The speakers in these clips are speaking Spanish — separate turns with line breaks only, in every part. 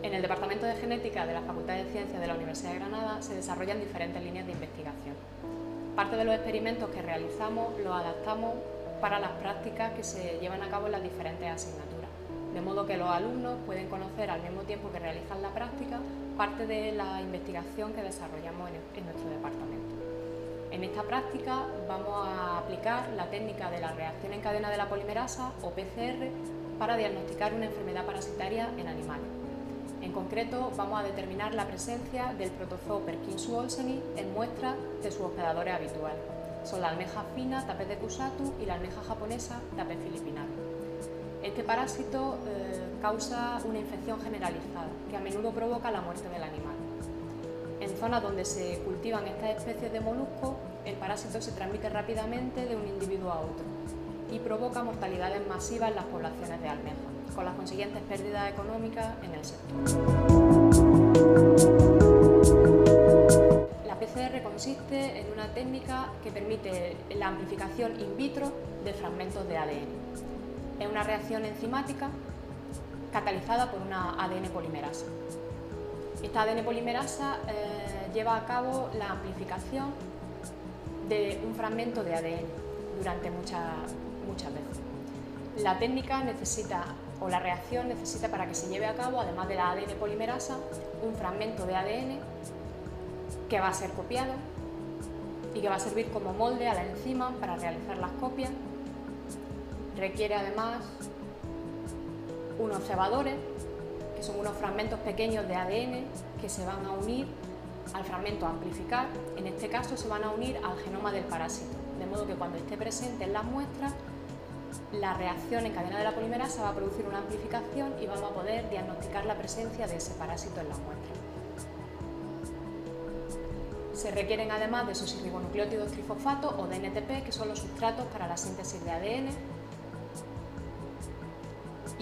En el Departamento de Genética de la Facultad de Ciencias de la Universidad de Granada se desarrollan diferentes líneas de investigación. Parte de los experimentos que realizamos los adaptamos para las prácticas que se llevan a cabo en las diferentes asignaturas, de modo que los alumnos pueden conocer al mismo tiempo que realizan la práctica parte de la investigación que desarrollamos en nuestro departamento. En esta práctica vamos a aplicar la técnica de la reacción en cadena de la polimerasa, o PCR, para diagnosticar una enfermedad parasitaria en animales. En concreto, vamos a determinar la presencia del protozoo Perkinsu-Olseni en muestras de sus hospedadores habituales. Son la almeja fina, Tapes decusatus, y la almeja japonesa, Tapes filipinarum. Este parásito causa una infección generalizada, que a menudo provoca la muerte del animal. En zonas donde se cultivan estas especies de moluscos, el parásito se transmite rápidamente de un individuo a otro y provoca mortalidades masivas en las poblaciones de almejas, con las consiguientes pérdidas económicas en el sector. La PCR consiste en una técnica que permite la amplificación in vitro de fragmentos de ADN. Es una reacción enzimática catalizada por una ADN polimerasa. Esta ADN polimerasa lleva a cabo la amplificación de un fragmento de ADN durante muchas veces. La técnica necesita, o la reacción necesita, para que se lleve a cabo, además de la ADN polimerasa, un fragmento de ADN que va a ser copiado y que va a servir como molde a la enzima para realizar las copias. Requiere además unos cebadores, que son unos fragmentos pequeños de ADN que se van a unir al fragmento a amplificar. En este caso se van a unir al genoma del parásito, de modo que cuando esté presente en las muestras, la reacción en cadena de la polimerasa va a producir una amplificación y vamos a poder diagnosticar la presencia de ese parásito en las muestras. Se requieren además de desoxirribonucleótidos trifosfato, o DNTP, que son los sustratos para la síntesis de ADN,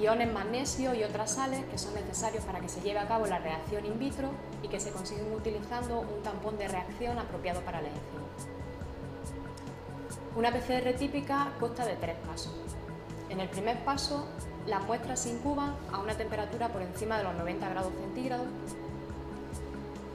iones magnesio y otras sales que son necesarios para que se lleve a cabo la reacción in vitro y que se consiguen utilizando un tampón de reacción apropiado para la enzima. Una PCR típica consta de 3 pasos. En el primer paso, las muestras se incuban a una temperatura por encima de los 90 grados centígrados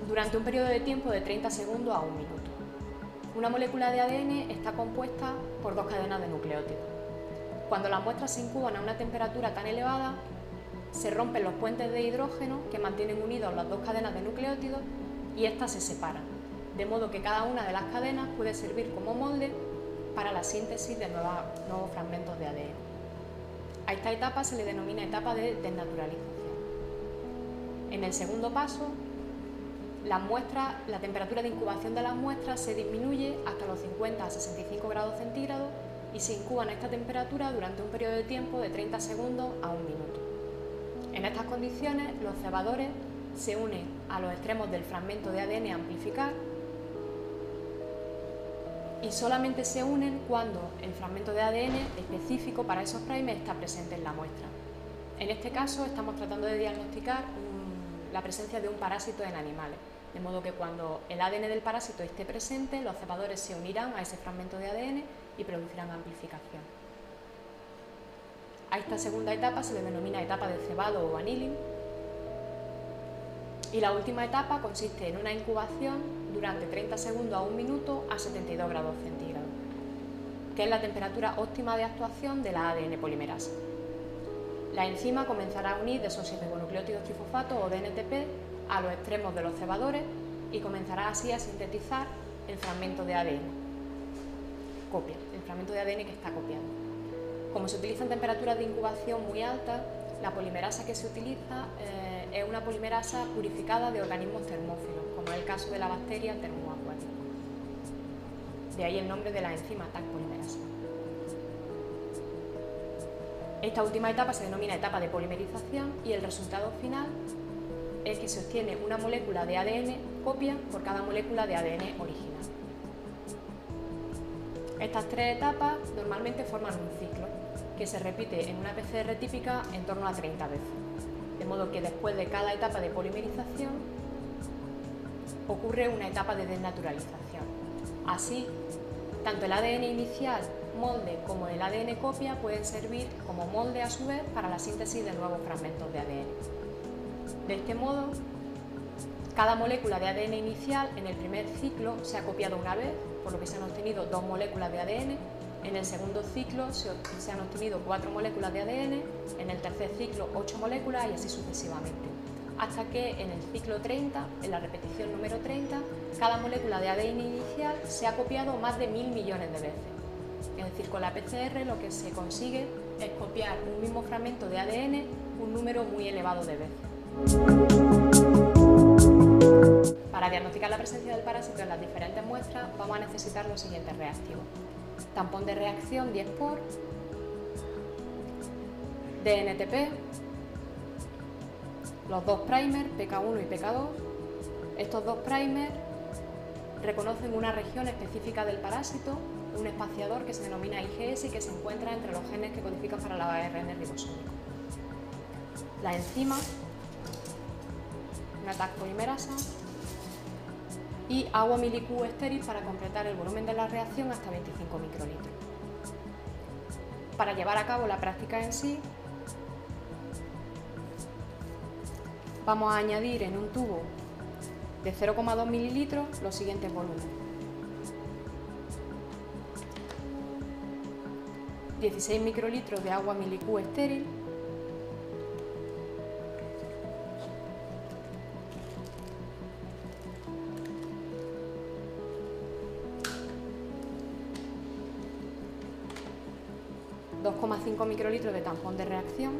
durante un periodo de tiempo de 30 segundos a 1 minuto. Una molécula de ADN está compuesta por 2 cadenas de nucleótidos. Cuando las muestras se incuban a una temperatura tan elevada, se rompen los puentes de hidrógeno que mantienen unidos las 2 cadenas de nucleótidos y éstas se separan, de modo que cada una de las cadenas puede servir como molde para la síntesis de nuevos fragmentos de ADN. A esta etapa se le denomina etapa de desnaturalización. En el segundo paso, la temperatura de incubación de las muestras se disminuye hasta los 50 a 65 grados centígrados y se incuban a esta temperatura durante un periodo de tiempo de 30 segundos a 1 minuto. En estas condiciones, los cebadores se unen a los extremos del fragmento de ADN a amplificar y solamente se unen cuando el fragmento de ADN específico para esos primers está presente en la muestra. En este caso, estamos tratando de diagnosticar la presencia de un parásito en animales, de modo que cuando el ADN del parásito esté presente, los cebadores se unirán a ese fragmento de ADN y producirán amplificación. A esta segunda etapa se le denomina etapa de cebado o annealing, y la última etapa consiste en una incubación durante 30 segundos a 1 minuto a 72 grados centígrados, que es la temperatura óptima de actuación de la ADN polimerasa. La enzima comenzará a unir desoxirribonucleótidos trifosfato, o DNTP, a los extremos de los cebadores y comenzará así a sintetizar el fragmento de ADN. Copia, el fragmento de ADN que está copiando. Como se utilizan temperaturas de incubación muy altas, la polimerasa que se utiliza es una polimerasa purificada de organismos termófilos, como es el caso de la bacteria termoacuática. De ahí el nombre de la enzima TAC polimerasa. Esta última etapa se denomina etapa de polimerización y el resultado final es que se obtiene una molécula de ADN copia por cada molécula de ADN original. Estas 3 etapas normalmente forman un ciclo que se repite en una PCR típica en torno a 30 veces, de modo que después de cada etapa de polimerización ocurre una etapa de desnaturalización. Así, tanto el ADN inicial molde como el ADN copia pueden servir como molde a su vez para la síntesis de nuevos fragmentos de ADN. De este modo, cada molécula de ADN inicial en el primer ciclo se ha copiado una vez, por lo que se han obtenido 2 moléculas de ADN, en el segundo ciclo se han obtenido 4 moléculas de ADN, en el tercer ciclo 8 moléculas y así sucesivamente, hasta que en el ciclo 30, en la repetición número 30, cada molécula de ADN inicial se ha copiado más de 1000 millones de veces. Es decir, con la PCR lo que se consigue es copiar un mismo fragmento de ADN un número muy elevado de veces. Para diagnosticar la presencia del parásito en las diferentes muestras vamos a necesitar los siguientes reactivos: tampón de reacción Diespor, DNTP, los dos primers PK1 y PK2. Estos dos primers reconocen una región específica del parásito, un espaciador que se denomina IGS y que se encuentra entre los genes que codifican para la ARN ribosómico. La enzima, una Taq polimerasa, y agua mili-Q estéril para completar el volumen de la reacción hasta 25 microlitros. Para llevar a cabo la práctica en sí, vamos a añadir en un tubo de 0,2 mililitros los siguientes volúmenes: 16 microlitros de agua mili-Q estéril, 2,5 microlitros de tampón de reacción,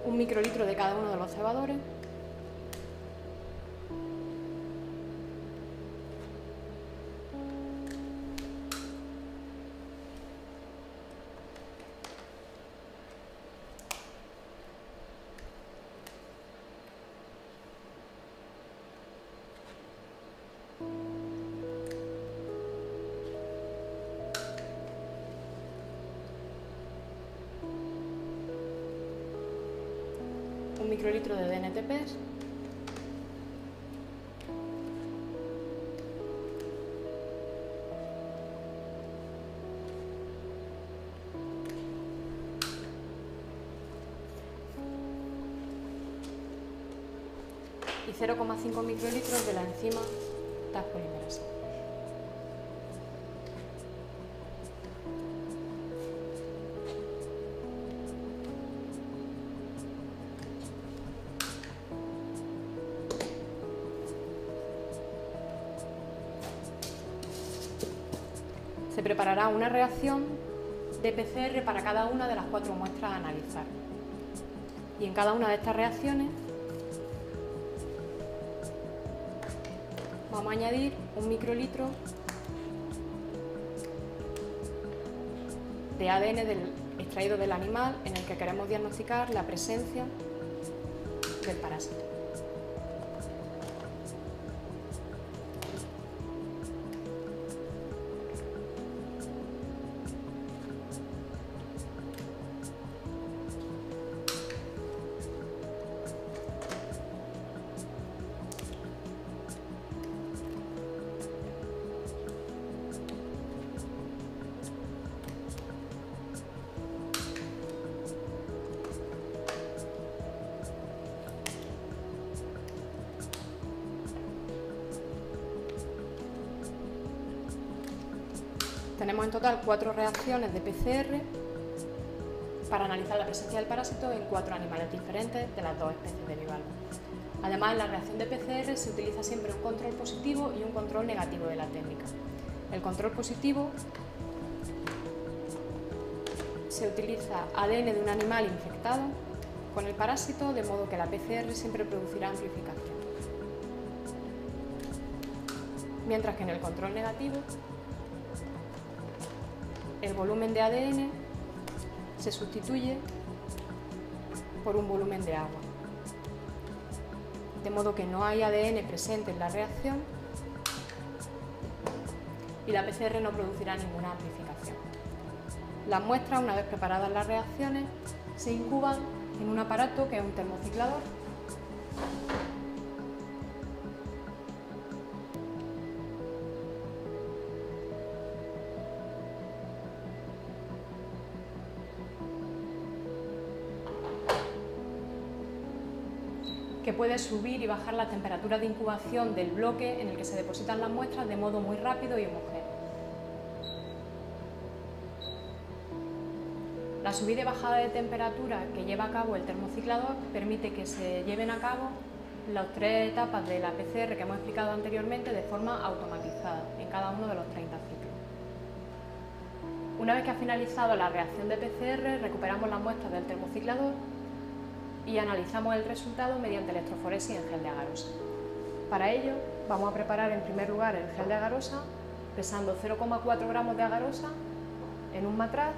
un microlitro de cada uno de los cebadores, un microlitro de DNTPs, y 0,5 microlitros de la enzima Taq polimerasa. Se preparará una reacción de PCR para cada una de las 4 muestras a analizar. Y en cada una de estas reacciones vamos a añadir un microlitro de ADN extraído del animal en el que queremos diagnosticar la presencia del parásito. Tenemos en total 4 reacciones de PCR para analizar la presencia del parásito en 4 animales diferentes de las 2 especies de bivalvo. Además, en la reacción de PCR se utiliza siempre un control positivo y un control negativo de la técnica. El control positivo se utiliza ADN de un animal infectado con el parásito, de modo que la PCR siempre producirá amplificación. Mientras que en el control negativo, el volumen de ADN se sustituye por un volumen de agua. de modo que no hay ADN presente en la reacción y la PCR no producirá ninguna amplificación. Las muestras, una vez preparadas las reacciones, se incuban en un aparato que es un termociclador, que puede subir y bajar la temperatura de incubación del bloque en el que se depositan las muestras de modo muy rápido y homogéneo. La subida y bajada de temperatura que lleva a cabo el termociclador permite que se lleven a cabo las 3 etapas de la PCR que hemos explicado anteriormente de forma automatizada en cada uno de los 30 ciclos. Una vez que ha finalizado la reacción de PCR, recuperamos las muestras del termociclador y analizamos el resultado mediante electroforesis en gel de agarosa. Para ello, vamos a preparar en primer lugar el gel de agarosa, pesando 0,4 gramos de agarosa en un matraz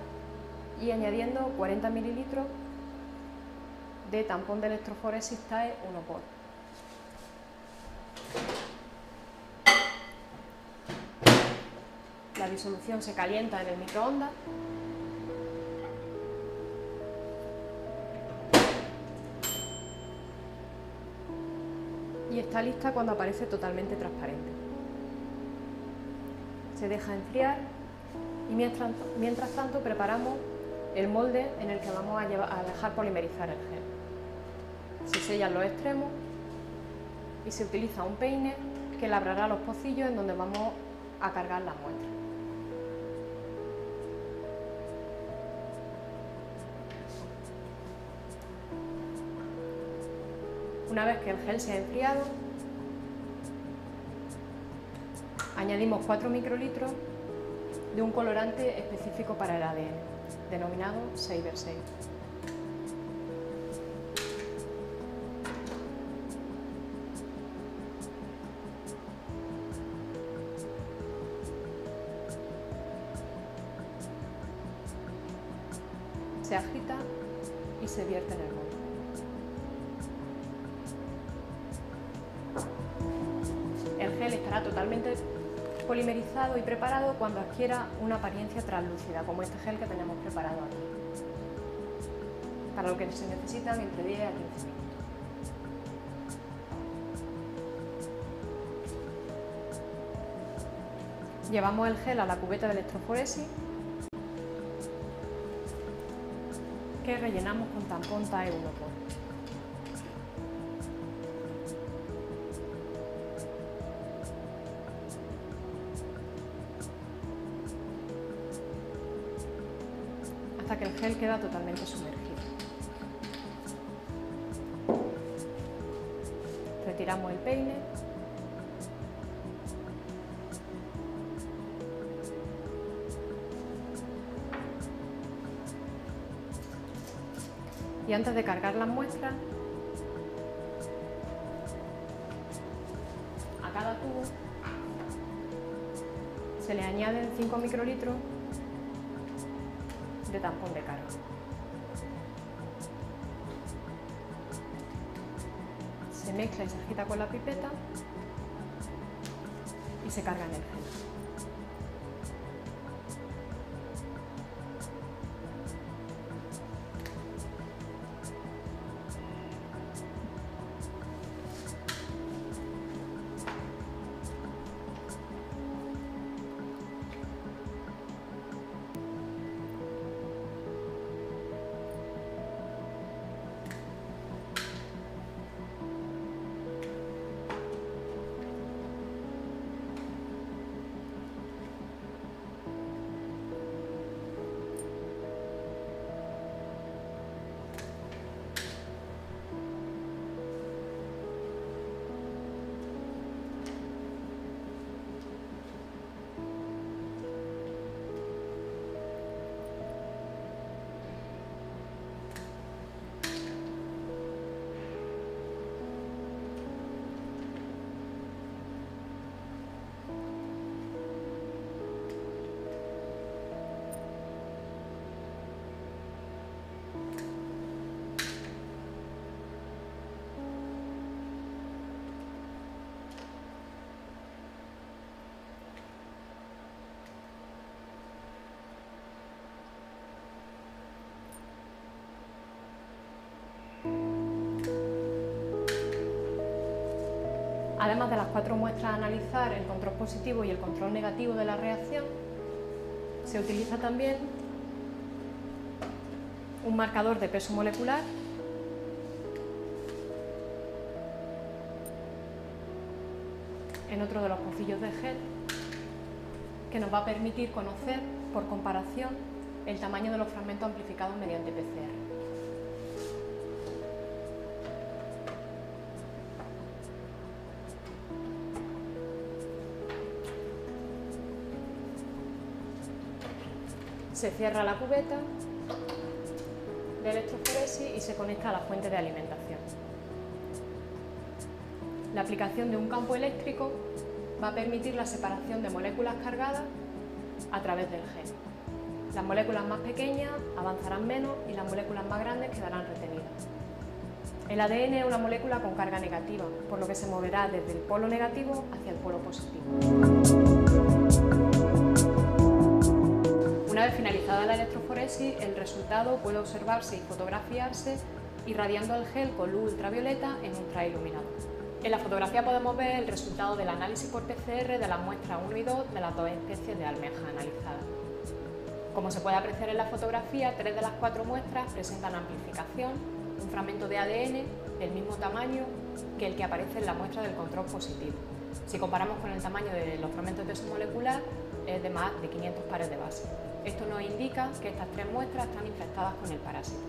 y añadiendo 40 mililitros de tampón de electroforesis TAE 1-por. La disolución se calienta en el microondas y está lista cuando aparece totalmente transparente. Se deja enfriar y mientras tanto preparamos el molde en el que vamos a dejar polimerizar el gel. Se sellan los extremos y se utiliza un peine que labrará los pocillos en donde vamos a cargar las muestras. Una vez que el gel se ha enfriado, añadimos 4 microlitros de un colorante específico para el ADN, denominado Saber Safe. Se agita y se vierte en el molde. El gel estará totalmente polimerizado y preparado cuando adquiera una apariencia translúcida, como este gel que tenemos preparado aquí, para lo que se necesitan entre 10 a 15 minutos. Llevamos el gel a la cubeta de electroforesis, que rellenamos con tampón TAE 1-por. Hasta que el gel queda totalmente sumergido. Retiramos el peine y antes de cargar las muestras, a cada tubo se le añaden 5 microlitros de tampón de carga. Se mezcla y se agita con la pipeta y se carga en el gel. Además de las 4 muestras a analizar, el control positivo y el control negativo de la reacción, se utiliza también un marcador de peso molecular en otro de los pocillos de gel, que nos va a permitir conocer, por comparación, el tamaño de los fragmentos amplificados mediante PCR. Se cierra la cubeta de electroforesis y se conecta a la fuente de alimentación. La aplicación de un campo eléctrico va a permitir la separación de moléculas cargadas a través del gel. Las moléculas más pequeñas avanzarán menos y las moléculas más grandes quedarán retenidas. El ADN es una molécula con carga negativa, por lo que se moverá desde el polo negativo hacia el polo positivo. Una vez finalizada la electroforesis, el resultado puede observarse y fotografiarse irradiando el gel con luz ultravioleta en un ultrailuminador. En la fotografía podemos ver el resultado del análisis por PCR de las muestras 1 y 2 de las 2 especies de almejas analizadas. Como se puede apreciar en la fotografía, 3 de las 4 muestras presentan amplificación, un fragmento de ADN del mismo tamaño que el que aparece en la muestra del control positivo. Si comparamos con el tamaño de los fragmentos de peso molecular, es de más de 500 pares de base. Esto nos indica que estas 3 muestras están infectadas con el parásito.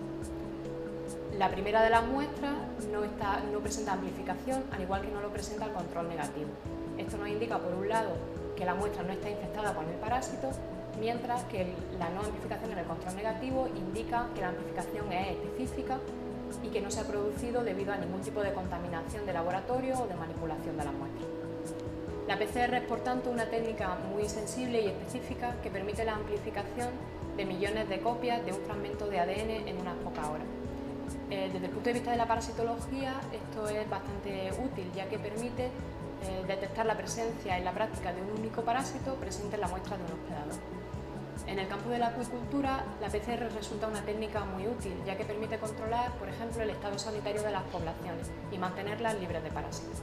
La primera de las muestras no presenta amplificación, al igual que no lo presenta el control negativo. Esto nos indica, por un lado, que la muestra no está infectada con el parásito, mientras que la no amplificación en el control negativo indica que la amplificación es específica y que no se ha producido debido a ningún tipo de contaminación de laboratorio o de manipulación de la muestra. La PCR es, por tanto, una técnica muy sensible y específica que permite la amplificación de millones de copias de un fragmento de ADN en unas pocas horas. Desde el punto de vista de la parasitología, esto es bastante útil, ya que permite detectar la presencia en la práctica de un único parásito presente en la muestra de un hospedador. En el campo de la acuicultura, la PCR resulta una técnica muy útil, ya que permite controlar, por ejemplo, el estado sanitario de las poblaciones y mantenerlas libres de parásitos.